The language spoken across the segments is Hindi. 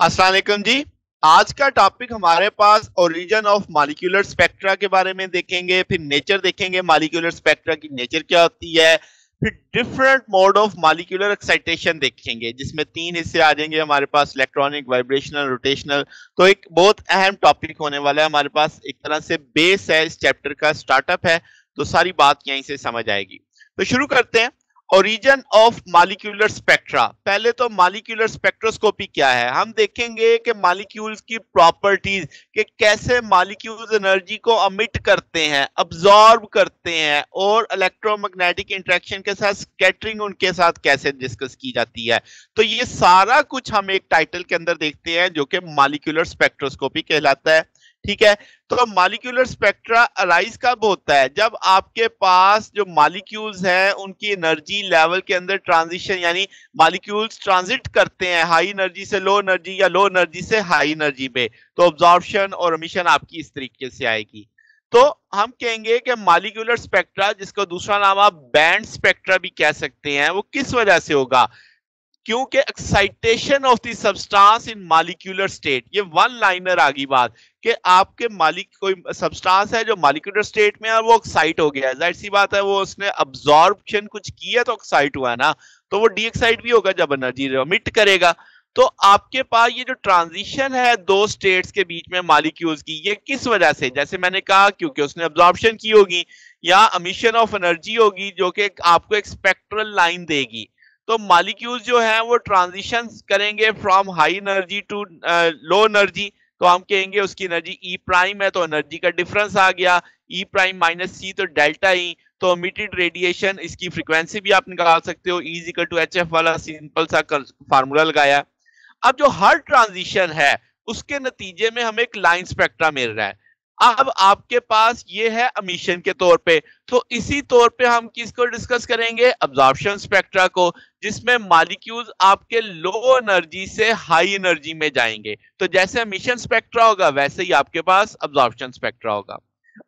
अस्सलाम वालेकुम जी। आज का टॉपिक हमारे पास ओरिजिन ऑफ मॉलिक्यूलर स्पेक्ट्रा के बारे में देखेंगे, फिर नेचर देखेंगे मॉलिक्यूलर स्पेक्ट्रा की नेचर क्या होती है, फिर different mode of molecular excitation देखेंगे जिसमें तीन हिस्से आ जाएंगे हमारे पास, इलेक्ट्रॉनिक, वाइब्रेशनल, रोटेशनल। तो एक बहुत अहम टॉपिक होने वाला है हमारे पास, एक तरह से बेस है इस चैप्टर का, स्टार्टअप है, तो सारी बात यहीं से समझ आएगी। तो शुरू करते हैं। Origin of molecular spectra. पहले तो मॉलिक्यूलर स्पेक्ट्रोस्कोपी क्या है हम देखेंगे कि मॉलिक्यूल्स की प्रॉपर्टीज, कि कैसे मॉलिक्यूल्स एनर्जी को अमिट करते हैं, अब्सॉर्ब करते हैं, और इलेक्ट्रोमैग्नेटिक इंटरेक्शन के साथ स्कैटरिंग उनके साथ कैसे डिस्कस की जाती है। तो ये सारा कुछ हम एक टाइटल के अंदर देखते हैं जो कि मॉलिक्यूलर स्पेक्ट्रोस्कोपी कहलाता है। ठीक है। तो मॉलिक्यूलर स्पेक्ट्रा अराइज कब होता है? जब आपके पास जो मॉलिक्यूल्स हैं उनकी एनर्जी लेवल के अंदर ट्रांजिशन, यानी मॉलिक्यूल्स ट्रांजिट करते हैं हाई एनर्जी से लो एनर्जी या लो एनर्जी से हाई एनर्जी में, तो अब्जॉर्प्शन और एमिशन आपकी इस तरीके से आएगी। तो हम कहेंगे कि मॉलिक्यूलर स्पेक्ट्रा, जिसको दूसरा नाम आप बैंड स्पेक्ट्रा भी कह सकते हैं, वो किस वजह से होगा? क्योंकि excitation of the substance in molecular state, ये वन लाइनर आ गई बात, कि आपके कोई सब्सटेंस है जो मॉलिक्यूलर स्टेट में है, वो एक्साइट हो गया है, जाहिर सी बात है, वो उसने अब्जॉर्प्शन कुछ की है तो एक्साइट हुआ है ना, तो वो डी एक्साइट भी होगा जब एनर्जी रिमिट करेगा। तो आपके पास ये जो ट्रांजिशन है दो स्टेट्स के बीच में मॉलिक्यूल्स की, ये किस वजह से? जैसे मैंने कहा, क्योंकि उसने अब्जॉर्प्शन की होगी या एमिशन ऑफ एनर्जी होगी, जो कि आपको एक स्पेक्ट्रल लाइन देगी। तो मॉलिक्यूल्स जो है वो ट्रांजिशन करेंगे from high energy to low energy, तो हम कहेंगे उसकी एनर्जी ई प्राइम है, तो एनर्जी का डिफरेंस आ गया ई प्राइम माइनस सी, तो डेल्टा ई। तो इमिटेड रेडिएशन, इसकी फ्रीक्वेंसी भी आप निकाल सकते हो, E equal to H F वाला सिंपल सा फार्मूला लगाया। अब जो हर ट्रांजिशन है उसके नतीजे में हमें एक लाइन स्पेक्ट्रा मिल रहा है। अब आपके पास ये है एमिशन के तौर पे, तो इसी तौर पे हम किसको डिस्कस करेंगे? अब्जॉर्प्शन स्पेक्ट्रा को, जिसमें मॉलिक्यूल्स आपके लो एनर्जी से हाई एनर्जी में जाएंगे। तो जैसे एमिशन स्पेक्ट्रा होगा वैसे ही आपके पास अब्जॉर्प्शन स्पेक्ट्रा होगा।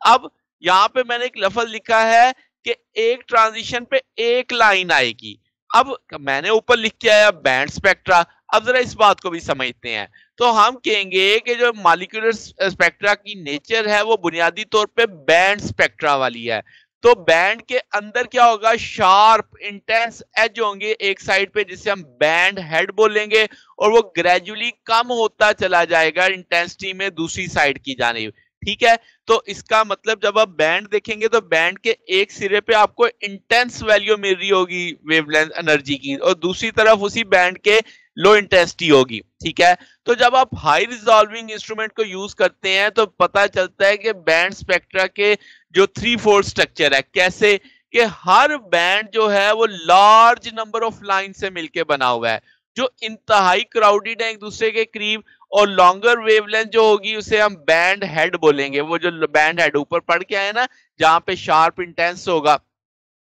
अब यहां पे मैंने एक लफ्ज लिखा है कि एक ट्रांजिशन पे एक लाइन आएगी। अब मैंने ऊपर लिख के आया बैंड स्पेक्ट्रा। अब जरा इस बात को भी समझते हैं। तो हम कहेंगे कि जो मॉलिक्यूलर स्पेक्ट्रा की नेचर है वो बुनियादी तौर पे बैंड स्पेक्ट्रा वाली है। तो बैंड के अंदर क्या होगा? शार्प इंटेंस एज होंगे एक साइड पे, जिसे हम बैंड हेड बोलेंगे, और वो ग्रेजुअली कम होता चला जाएगा इंटेंसिटी में दूसरी साइड की जानिब। ठीक है। तो इसका मतलब जब आप बैंड देखेंगे तो बैंड के एक सिरे पे आपको इंटेंस वैल्यू मिल रही होगी वेवलेंथ एनर्जी की, और दूसरी तरफ उसी बैंड के लो इंटेंसिटी होगी। ठीक है। तो जब आप हाई रिजॉल्विंग इंस्ट्रूमेंट को यूज करते हैं तो पता चलता है कि बैंड स्पेक्ट्रा के जो 3/4 स्ट्रक्चर है, कैसे कि हर बैंड जो है वो लार्ज नंबर ऑफ लाइन से मिलकर बना हुआ है, जो इंतहाई क्राउडेड है एक दूसरे के करीब, और लॉन्गर वेवलेंथ जो होगी उसे हम बैंड हेड बोलेंगे। वो जो बैंड हेड ऊपर पढ़ के आए ना, जहां पे शार्प इंटेंस होगा।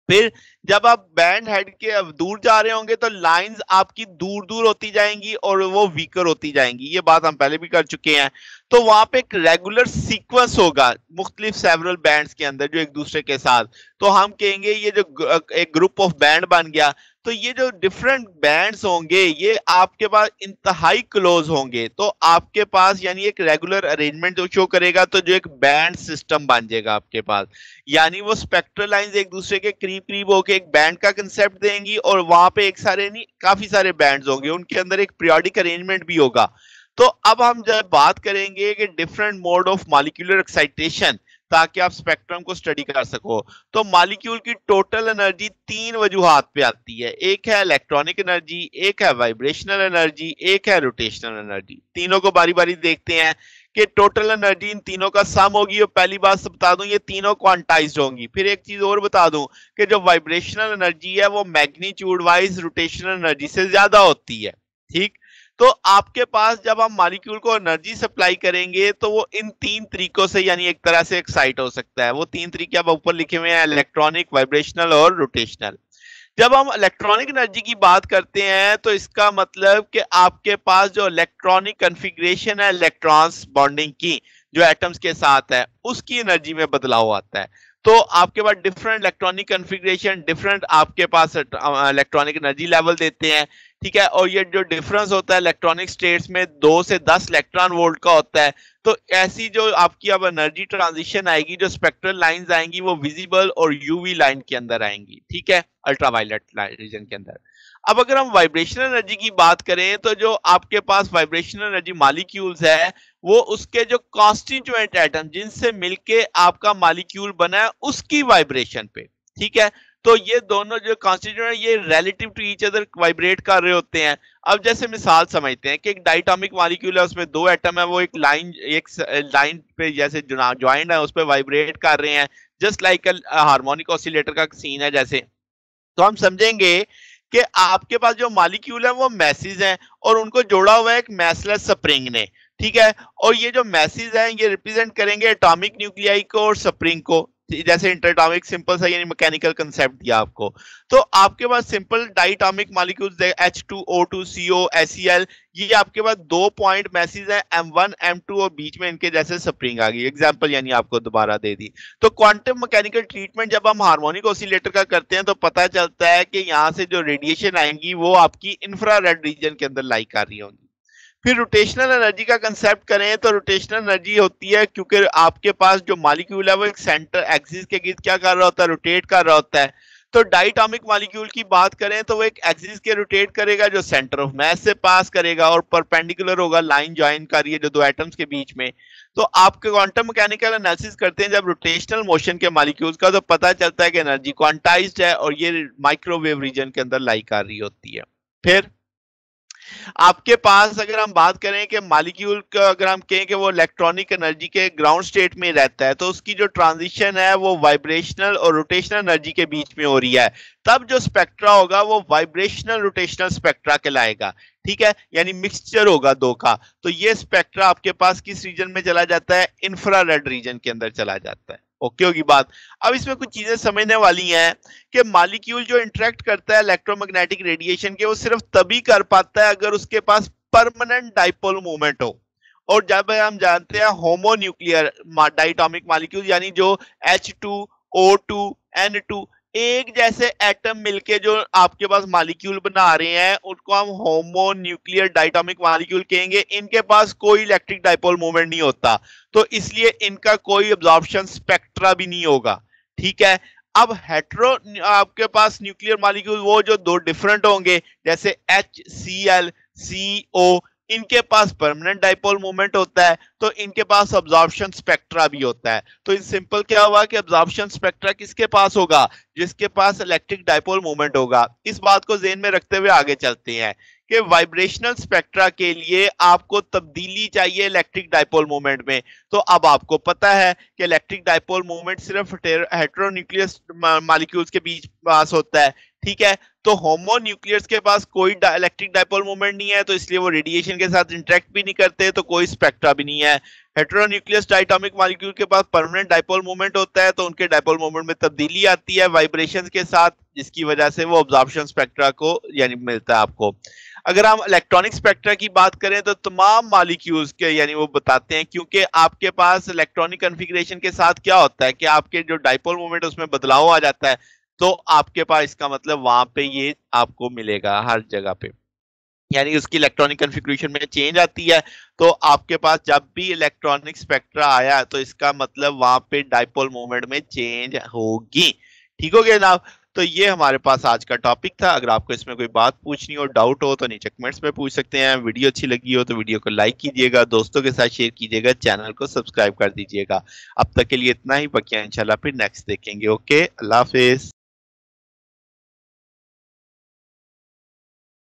फिर जब आप बैंड हेड के अब दूर जा रहे होंगे तो लाइंस आपकी दूर दूर होती जाएंगी और वो वीकर होती जाएंगी, ये बात हम पहले भी कर चुके हैं। तो वहां पे एक रेगुलर सीक्वेंस होगा मुख्तलिफ सेवरल बैंड्स के अंदर जो एक दूसरे के साथ, तो हम कहेंगे ये जो एक ग्रुप ऑफ बैंड बन गया। तो ये जो डिफरेंट बैंड्स होंगे ये आपके पास इंतहाई क्लोज होंगे, तो आपके पास यानी एक रेगुलर अरेंजमेंट जो शो करेगा, तो जो एक बैंड सिस्टम बन जाएगा आपके पास, यानी वो स्पेक्ट्रल लाइंस एक दूसरे के करीब करीब होके एक बैंड का कंसेप्ट देंगी, और वहां पे एक सारे नहीं काफी सारे बैंड्स होंगे, उनके अंदर एक पीरियोडिक अरेंजमेंट भी होगा। तो अब हम जब बात करेंगे कि different mode of molecular excitation, ताकि आप स्पेक्ट्रम को स्टडी कर सको, तो मॉलिक्यूल की टोटल एनर्जी तीन वजूहात पे आती है। एक है इलेक्ट्रॉनिक एनर्जी, एक है वाइब्रेशनल एनर्जी, एक है रोटेशनल एनर्जी। तीनों को बारी बारी देखते हैं कि टोटल एनर्जी इन तीनों का सम होगी। और पहली बात बता दूं, ये तीनों क्वांटाइज्ड होंगी। फिर एक चीज और बता दूं कि जो वाइब्रेशनल एनर्जी है वो मैग्नीट्यूड वाइज रोटेशनल एनर्जी से ज्यादा होती है। ठीक। तो आपके पास जब हम मॉलिक्यूल को एनर्जी सप्लाई करेंगे तो वो इन तीन तरीकों से यानी एक तरह से एक्साइट हो सकता है। वो तीन तरीके अब ऊपर लिखे हुए हैं, इलेक्ट्रॉनिक, वाइब्रेशनल और रोटेशनल। जब हम इलेक्ट्रॉनिक एनर्जी की बात करते हैं तो इसका मतलब कि आपके पास जो इलेक्ट्रॉनिक कॉन्फ़िगरेशन है इलेक्ट्रॉन्स बॉन्डिंग की जो एटम्स के साथ है, उसकी एनर्जी में बदलाव आता है। तो आपके पास डिफरेंट इलेक्ट्रॉनिक कॉन्फ़िगरेशन, डिफरेंट आपके पास इलेक्ट्रॉनिक एनर्जी लेवल देते हैं। ठीक है, और ये जो डिफरेंस होता है इलेक्ट्रॉनिक स्टेट्स में 2 से 10 इलेक्ट्रॉन वोल्ट का होता है। तो ऐसी जो आपकी अब एनर्जी ट्रांजिशन आएगी, जो स्पेक्ट्रल लाइंस आएंगी वो विजिबल और यूवी लाइन के अंदर आएंगी, ठीक है, अल्ट्रावायलेट रीजन के अंदर। अब अगर हम वाइब्रेशनल एनर्जी की बात करें तो जो आपके पास वाइब्रेशनल एनर्जी मॉलिक्यूल्स है वो उसके जो कॉन्स्टिट्यूएंट एटम जिनसे मिलके आपका मॉलिक्यूल बना है उसकी वाइब्रेशन पे, ठीक है। तो ये दोनों जो कॉन्स्टिट्यूएंट ये relative to each other vibrate कर रहे होते हैं। अब जैसे मिसाल समझते हैं कि एक डायटोमिक मॉलिक्यूल है, उसमें 2 एटम है, वो एक लाइन पे जैसे ज्वाइंट है उस पर वाइब्रेट कर रहे हैं, जस्ट लाइक हार्मोनिक ऑसिलेटर का सीन है जैसे। तो हम समझेंगे कि आपके पास जो मॉलिक्यूल है वो मैसेज हैं और उनको जोड़ा हुआ है एक मैसलेस स्प्रिंग ने, ठीक है। और ये जो मैसेज हैं ये रिप्रेजेंट करेंगे एटॉमिक न्यूक्लियाई को और स्प्रिंग को, जैसे इंटरएटॉमिक सिंपल सा यानी मैकेनिकल कंसेप्ट दिया आपको। तो आपके पास simple diatomic molecules H2O2 CO HCl, ये आपके पास 2 पॉइंट मैसेज है M1 M2 और बीच में इनके जैसे स्प्रिंग आ गई, एग्जांपल यानी आपको दोबारा दे दी। तो क्वांटम मैकेनिकल ट्रीटमेंट जब हम हार्मोनिक ऑसिलेटर का करते हैं तो पता चलता है कि यहाँ से जो रेडिएशन आएंगी वो आपकी इंफ्रारेड रीजन के अंदर लाई कर रही होंगी। फिर रोटेशनल एनर्जी का कंसेप्ट करें तो रोटेशनल एनर्जी होती है क्योंकि आपके पास जो मॉलिक्यूल है वो एक सेंटर एक्सिस के गिर्द क्या कर रहा होता है, रोटेट कर रहा होता है। तो डाइटॉमिक मॉलिक्यूल की बात करें तो वो एक एक्सिस के रोटेट करेगा जो सेंटर ऑफ मास से पास करेगा और परपेंडिकुलर होगा, लाइन ज्वाइन कर रही है जो 2 एटम्स के बीच में। तो आपके क्वांटम मैकेनिकल एनालिसिस करते हैं जब रोटेशनल मोशन के मॉलिक्यूल्स का, तो पता चलता है कि एनर्जी क्वांटाइज्ड है और ये माइक्रोवेव रीजन के अंदर लाई कर रही होती है। फिर आपके पास अगर हम बात करें कि मॉलिक्यूल का, अगर हम कहें कि वो इलेक्ट्रॉनिक एनर्जी के ग्राउंड स्टेट में रहता है तो उसकी जो ट्रांजिशन है वो वाइब्रेशनल और रोटेशनल एनर्जी के बीच में हो रही है, तब जो स्पेक्ट्रा होगा वो वाइब्रेशनल रोटेशनल स्पेक्ट्रा कहलाएगा, ठीक है, यानी मिक्सचर होगा 2 का। तो ये स्पेक्ट्रा आपके पास किस रीजन में चला जाता है, इंफ्रारेड रीजन के अंदर चला जाता है। ओके होगी बात। अब इसमें कुछ चीजें समझने वाली हैं कि मॉलिक्यूल जो इंटरेक्ट करता है इलेक्ट्रोमैग्नेटिक रेडिएशन के, वो सिर्फ तभी कर पाता है अगर उसके पास परमानेंट डाइपोल मोमेंट हो। और जब हम जानते हैं होमोन्यूक्लियर डाइटॉमिक मॉलिक्यूल यानी जो H2O2 N2 एक जैसे एटम मिलके जो आपके पास मॉलिक्यूल बना रहे हैं उनको हम होमोन्यूक्लियर डाइटॉमिक मॉलिक्यूल कहेंगे। इनके पास कोई इलेक्ट्रिक डाइपोल मोमेंट नहीं होता, तो इसलिए इनका कोई अब्जॉर्प्शन स्पेक्ट्रा भी नहीं होगा, ठीक है। अब हेट्रो आपके पास न्यूक्लियर मॉलिक्यूल वो जो 2 डिफरेंट होंगे जैसे HCl CO, इनके पास परमानेंट डाइपोल मोमेंट होता है तो इनके पास अब्जॉर्प्शन स्पेक्ट्रा भी होता है। तो इन सिंपल क्या हुआ कि अब्जॉर्प्शन स्पेक्ट्रा किसके पास होगा, जिसके पास इलेक्ट्रिक डाइपोल मोमेंट होगा। इस बात को ज़हन में रखते हुए आगे चलते हैं कि वाइब्रेशनल स्पेक्ट्रा के लिए आपको तब्दीली चाहिए इलेक्ट्रिक डाइपोल मोमेंट में। तो अब आपको पता है कि इलेक्ट्रिक डाइपोल मोमेंट सिर्फ हेटेरोन्यूक्लियस मॉलिक्यूल्स के बीच पास होता है, ठीक है। तो होमोन्यूक्लियस के पास कोई इलेक्ट्रिक डाइपोल मोमेंट नहीं है तो इसलिए वो रेडिएशन के साथ इंटरेक्ट भी नहीं करते, तो कोई स्पेक्ट्रा भी नहीं है। हेटेरोन्यूक्लियस डायटोमिक मॉलिक्यूल के पास परमानेंट डाइपोल मोमेंट होता है तो उनके डाइपोल मोमेंट में तब्दीली आती है वाइब्रेशंस के साथ, जिसकी वजह से वो अब्जॉर्प्शन स्पेक्ट्रा को यानी मिलता है आपको। अगर हम इलेक्ट्रॉनिक स्पेक्ट्रा की बात करें तो तमाम मॉलिक्यूल्स के यानी वो बताते हैं, क्योंकि आपके पास इलेक्ट्रॉनिक कॉन्फ़िगरेशन के साथ क्या होता है कि आपके जो डाइपोल मोमेंट उसमें बदलाव आ जाता है, तो आपके पास इसका मतलब वहां पे ये आपको मिलेगा हर जगह पे, यानी उसकी इलेक्ट्रॉनिक कॉन्फ़िगरेशन में चेंज आती है। तो आपके पास जब भी इलेक्ट्रॉनिक स्पेक्ट्रा आया तो इसका मतलब वहां पे डाइपोल मोमेंट में चेंज होगी। ठीक हो गया जनाब। तो ये हमारे पास आज का टॉपिक था। अगर आपको इसमें कोई बात पूछनी हो, डाउट हो तो नीचे कमेंट्स में पूछ सकते हैं। वीडियो अच्छी लगी हो तो वीडियो को लाइक कीजिएगा, दोस्तों के साथ शेयर कीजिएगा, चैनल को सब्सक्राइब कर दीजिएगा। अब तक के लिए इतना ही, बाकी इंशाल्लाह फिर नेक्स्ट देखेंगे। ओके, अल्लाह हाफिज।